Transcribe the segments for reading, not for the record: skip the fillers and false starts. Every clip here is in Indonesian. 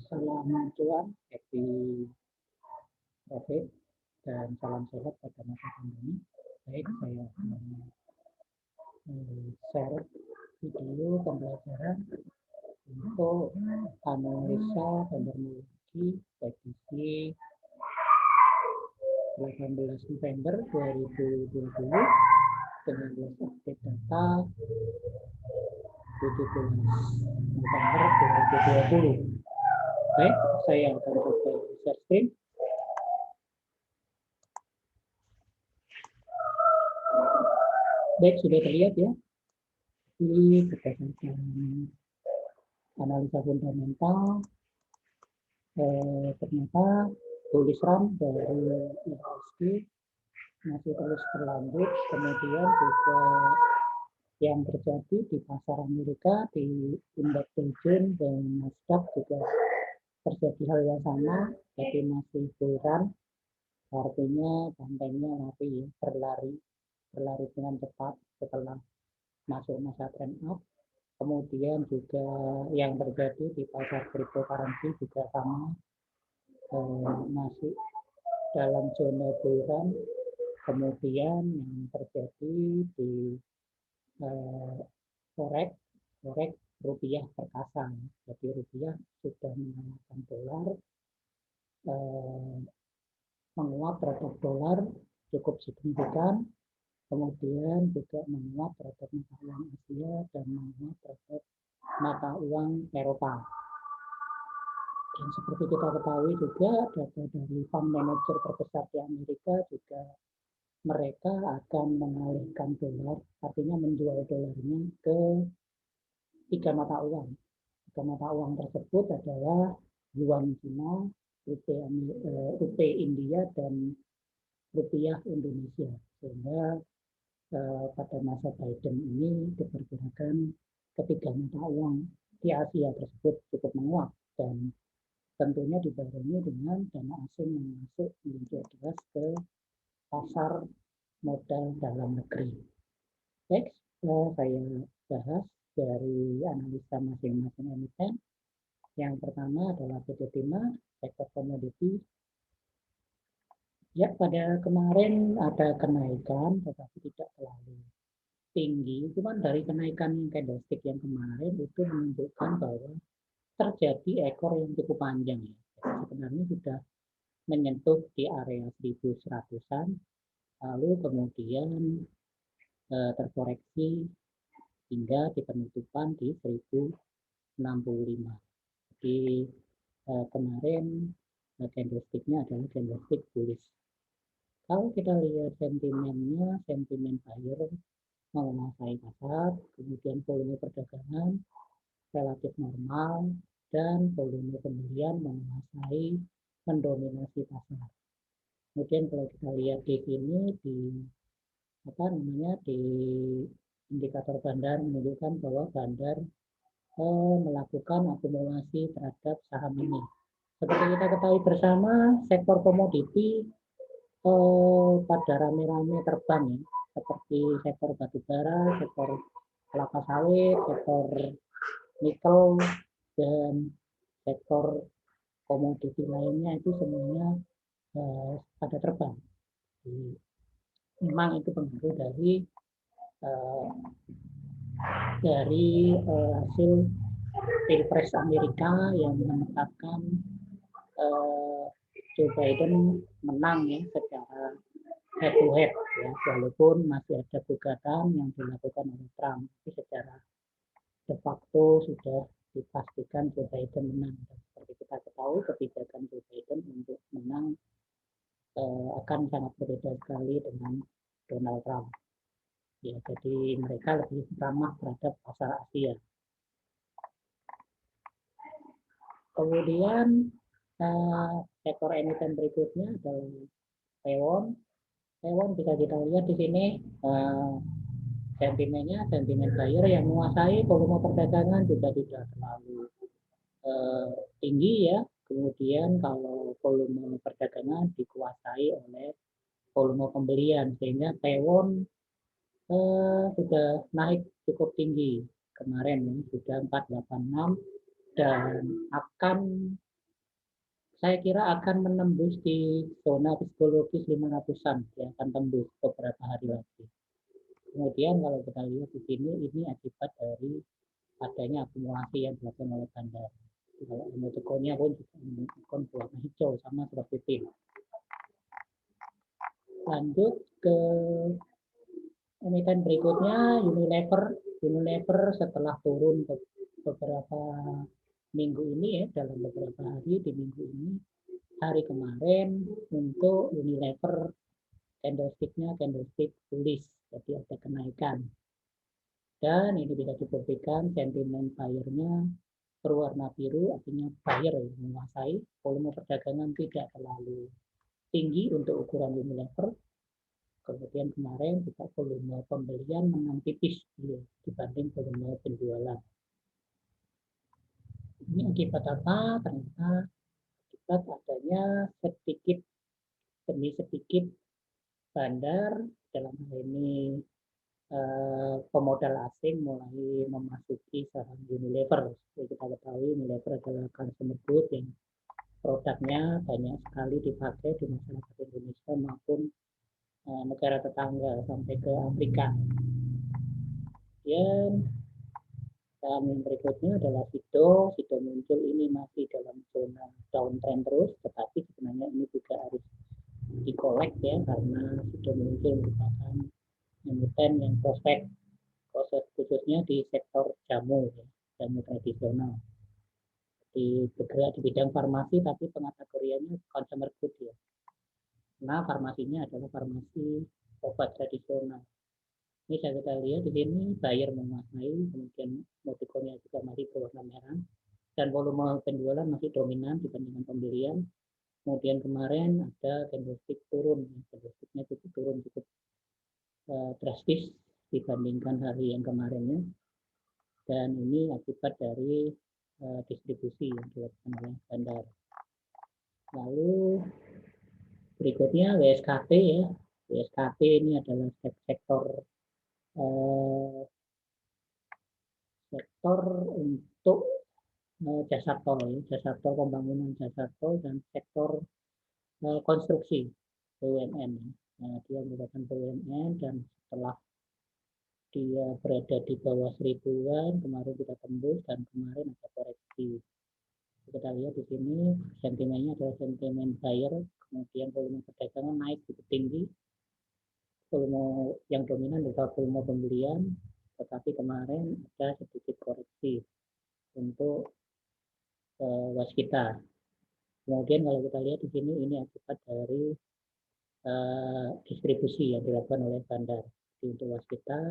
Salam cuan, happy profit, dan salam sehat pada masa pandemi. Baik, saya akan share video pembelajaran untuk analisa teknologi edisi 18 November 2020 dengan update data 17 November 2020. Baik, saya akan coba share screen. Baik, sudah terlihat ya. Ini berdasarkan analisa fundamental, ternyata bullish run dari IHSG masih terus berlanjut. Kemudian juga yang terjadi di pasar Amerika, di indeks Dow Jones dan Nasdaq juga terjadi hal yang sama, jadi masih bull run, artinya bantengnya berlari dengan cepat setelah masuk masa trend up. Kemudian juga yang terjadi di pasar cryptocurrency juga sama, masih dalam zona bull run. Kemudian yang terjadi di forex rupiah perkasa, jadi rupiah sudah mengalahkan dolar, menguat terhadap dolar cukup signifikan, kemudian juga menguat terhadap mata uang Asia dan menguat terhadap mata uang Eropa. Dan seperti kita ketahui juga, data dari fund manager terbesar di Amerika juga mereka akan mengalihkan dolar, artinya menjual dolarnya ke tiga mata uang. Tiga mata uang tersebut adalah Yuan Cina, Rupee India, dan rupiah Indonesia. Sehingga pada masa Biden ini diperkirakan ketiga mata uang di Asia tersebut cukup menguat, dan tentunya dibarengi dengan dana asing yang masuk meluncur deras ke pasar modal dalam negeri. Next, saya bahas dari analisa masing-masing emiten. Yang pertama adalah PT Timah, sektor komoditi. Ya, pada kemarin ada kenaikan, tetapi tidak terlalu tinggi. Cuman dari kenaikan candlestick yang kemarin itu menunjukkan bahwa terjadi ekor yang cukup panjang ya. Sebenarnya sudah menyentuh di area 1100-an, lalu kemudian terkoreksi hingga di penutupan di 1065. Jadi kemarin candlesticknya adalah candlestick bullish. Kalau kita lihat sentimennya, sentimen buyer menguasai pasar, kemudian volume perdagangan relatif normal, dan volume pembelian mendominasi pasar. Kemudian kalau kita lihat di sini di indikator bandar menunjukkan bahwa bandar melakukan akumulasi terhadap saham ini. Seperti kita ketahui bersama, sektor komoditi pada rame-rame terbang ya, seperti sektor batubara, sektor kelapa sawit, sektor nikel, dan sektor komoditi lainnya itu semuanya pada terbang. Jadi, memang itu pengaruh dari hasil Pilpres Amerika yang menetapkan Joe Biden menang ya secara head to head ya, walaupun masih ada gugatan yang dilakukan oleh Trump, tapi secara de facto sudah dipastikan Joe Biden menang. Dan seperti kita ketahui, kebijakan Joe Biden untuk menang akan sangat berbeda sekali dengan Donald Trump. Ya, jadi mereka lebih ramah terhadap pasar Asia. Kemudian sektor emiten berikutnya adalah Taiwan. Taiwan bisa kita lihat di sini sentimen buyer yang menguasai volume perdagangan juga tidak terlalu tinggi ya. Kemudian kalau volume perdagangan dikuasai oleh volume pembelian, sehingga Taiwan sudah naik cukup tinggi kemarin ya, sudah 486 dan akan saya kira akan menembus di zona psikologis 500-an, ya akan tembus beberapa hari lagi. Kemudian kalau kita lihat di sini, ini akibat dari adanya akumulasi yang dilakukan oleh bandar. Kalau emotikonnya pun juga emotikon warna hijau sama seperti tim. Lanjut ke emiten berikutnya Unilever. Unilever setelah turun beberapa minggu ini ya, dalam beberapa hari di minggu ini, hari kemarin untuk Unilever candlestick-nya candlestick bullish, jadi ada kenaikan. Dan ini bisa dibuktikan sentimen buyer-nya berwarna biru, artinya buyer yang menguasai. Volume perdagangan tidak terlalu tinggi untuk ukuran Unilever. Kemudian kemarin juga volume pembelian menang tipis dibanding volume penjualan. Ini akibat apa? Ternyata akibat adanya sedikit demi sedikit bandar, dalam hal ini pemodal asing mulai memasuki saham Unilever. Seperti kita ketahui, Unilever adalah consumer good yang produknya banyak sekali dipakai di masyarakat Indonesia maupun negara tetangga sampai ke Afrika. Dan saham yang berikutnya adalah Sido. Sido muncul ini masih dalam zona downtrend terus, tetapi sebenarnya ini juga harus dikolek ya, karena Sido muncul merupakan emiten yang prospek proses khususnya di sektor jamu, ya, jamu tradisional. Bergerak di bidang farmasi, tapi pengategoriannya consumer good ya. Nah, farmasinya adalah farmasi obat tradisional. Ini kita lihat di sini buyer menguasai, kemudian emotikonnya juga masih berwarna merah, dan volume penjualan masih dominan dibandingkan pembelian. Kemudian kemarin ada candlestick turun, candlesticknya cukup turun cukup drastis dibandingkan hari yang kemarinnya, dan ini akibat dari distribusi yang dilakukan oleh bandar. Lalu berikutnya WSKP ya. WSKP ini adalah sektor untuk jasa tol, jasa tol, pembangunan jasa tol, dan sektor konstruksi BUMN. Dia merupakan BUMN, dan setelah dia berada di bawah 1000-an, kemarin kita tembus dan kemarin ada koreksi. Kita lihat di sini sentimennya adalah sentimen buyer, kemudian volume perdagangan naik cukup tinggi, volume yang dominan adalah volume pembelian, tetapi kemarin ada sedikit koreksi untuk waskita. Kemudian kalau kita lihat di sini, ini akibat dari distribusi yang dilakukan oleh bandar. Jadi untuk waskita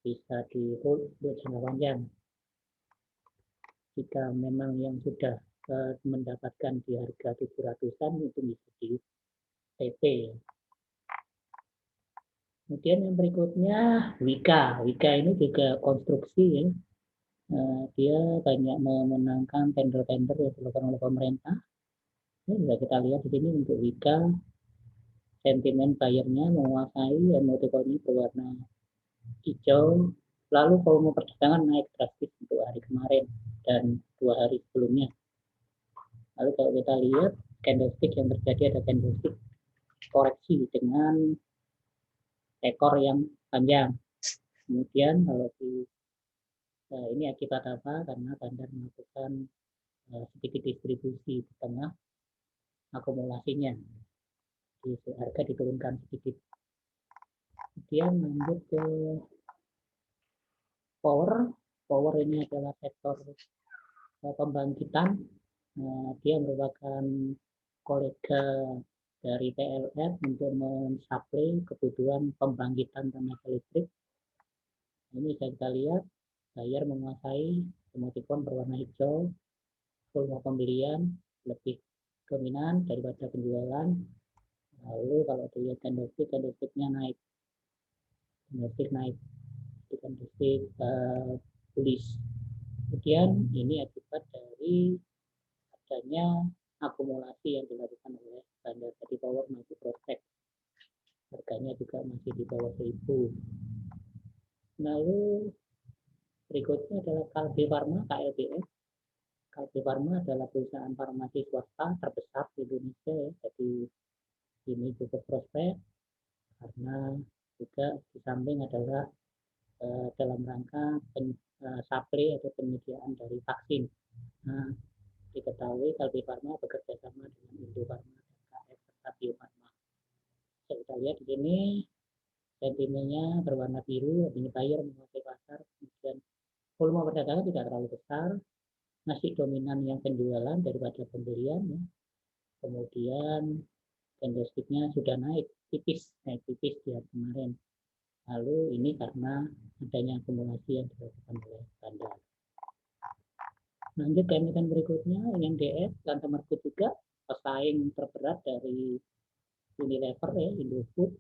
bisa di hold untuk jangka panjang. Jika memang yang sudah mendapatkan di harga 700-an itu bisa di TP. Kemudian yang berikutnya Wika. Wika ini juga konstruksi ya. Dia banyak memenangkan tender-tender yang dilakukan oleh pemerintah. Ini bisa kita lihat di sini untuk Wika, sentimen buyernya menguasai, emotikonnya berwarna hijau, lalu volume perdagangan naik drastis untuk hari kemarin dan 2 hari sebelumnya. Lalu kalau kita lihat candlestick yang terjadi, ada candlestick koreksi dengan ekor yang panjang. Kemudian kalau ini akibat apa? Karena bandar melakukan sedikit distribusi di tengah akumulasinya. Jadi harga diturunkan sedikit. Kemudian lanjut ke power. Power ini adalah sektor pembangkitan. Dia merupakan kolega dari PLN untuk mensuplai kebutuhan pembangkitan tenaga listrik. Ini bisa kita lihat, buyer menguasai, emotikon berwarna hijau, volume pembelian lebih dominan daripada penjualan. Lalu kalau dilihat candlestick-nya naik, candlestick bullish. Kemudian ini akibat dari adanya akumulasi yang dilakukan oleh bandar. Jadi power masih prospek, harganya juga masih di bawah 1000. Lalu berikutnya adalah Kalbe Pharma, KLBS. Kalbe Farma adalah perusahaan farmasi swasta terbesar di Indonesia ya. Jadi ini cukup prospek karena juga di samping adalah dalam rangka supply atau penyediaan dari vaksin. Nah, diketahui Kalbe Farma bekerja sama dengan Indo Farma dan KF serta Bio Farma. Kita lihat di sini sentimennya berwarna biru, ini buyer menguasai pasar, kemudian volume perdagangan tidak terlalu besar, masih dominan yang penjualan daripada pembelian ya. Kemudian candlesticknya sudah naik tipis di hari kemarin. Lalu ini karena adanya akumulasi yang dilakukan oleh bandar. Lanjut ke emiten berikutnya, NDF, Lantamer Food juga pesaing terberat dari Unilever ya, Indofood.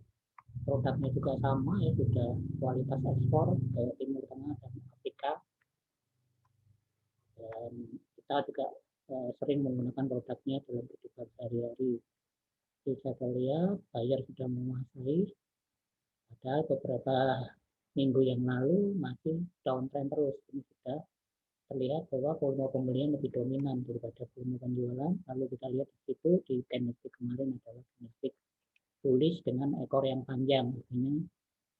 Produknya juga sama ya, sudah kualitas ekspor ke Timur Tengah dan Afrika. Dan kita juga sering menggunakan produknya dalam kehidupan sehari-hari. Bisa terlihat buyer sudah menguasai, padahal beberapa minggu yang lalu masih downtrend terus. Ini sudah terlihat bahwa volume pembelian lebih dominan daripada volume penjualan. Lalu kita lihat di situ di candlestick kemarin adalah candlestick bullish dengan ekor yang panjang, artinya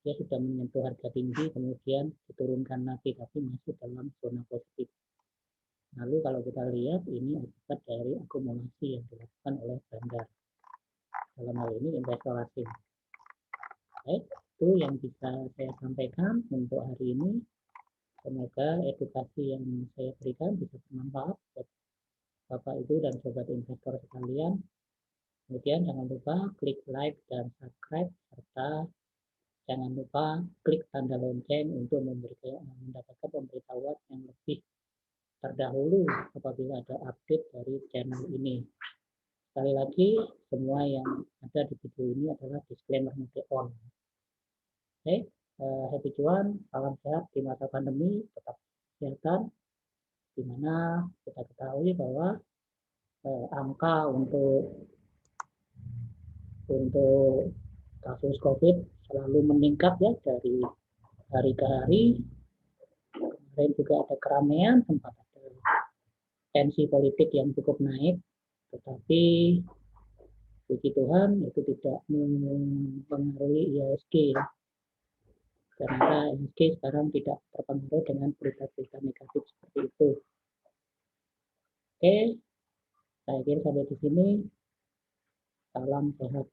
dia sudah menyentuh harga tinggi kemudian diturunkan lagi tapi masih dalam zona positif. Lalu kalau kita lihat ini akibat dari akumulasi yang dilakukan oleh bandar. Dalam hal ini investor asing. Baik, itu yang bisa saya sampaikan untuk hari ini. Semoga edukasi yang saya berikan bisa bermanfaat buat Bapak Ibu dan sobat investor sekalian. Kemudian jangan lupa klik like dan subscribe serta jangan lupa klik tanda lonceng untuk mendapatkan pemberitahuan yang lebih terdahulu apabila ada update dari channel ini. Sekali lagi, semua yang ada di video ini adalah disclaimer mode on. Oke, happy cuan, salam sehat di masa pandemi, tetap kesehatan, di mana kita ketahui bahwa angka untuk kasus COVID selalu meningkat ya dari hari ke hari. Kemarin juga ada keramaian, sempat ada tensi politik yang cukup naik, tetapi puji Tuhan itu tidak mempengaruhi IHSG. Karena IHSG sekarang tidak terpengaruh dengan berita-berita negatif seperti itu. Oke, saya kira sampai di sini. Salam sehat.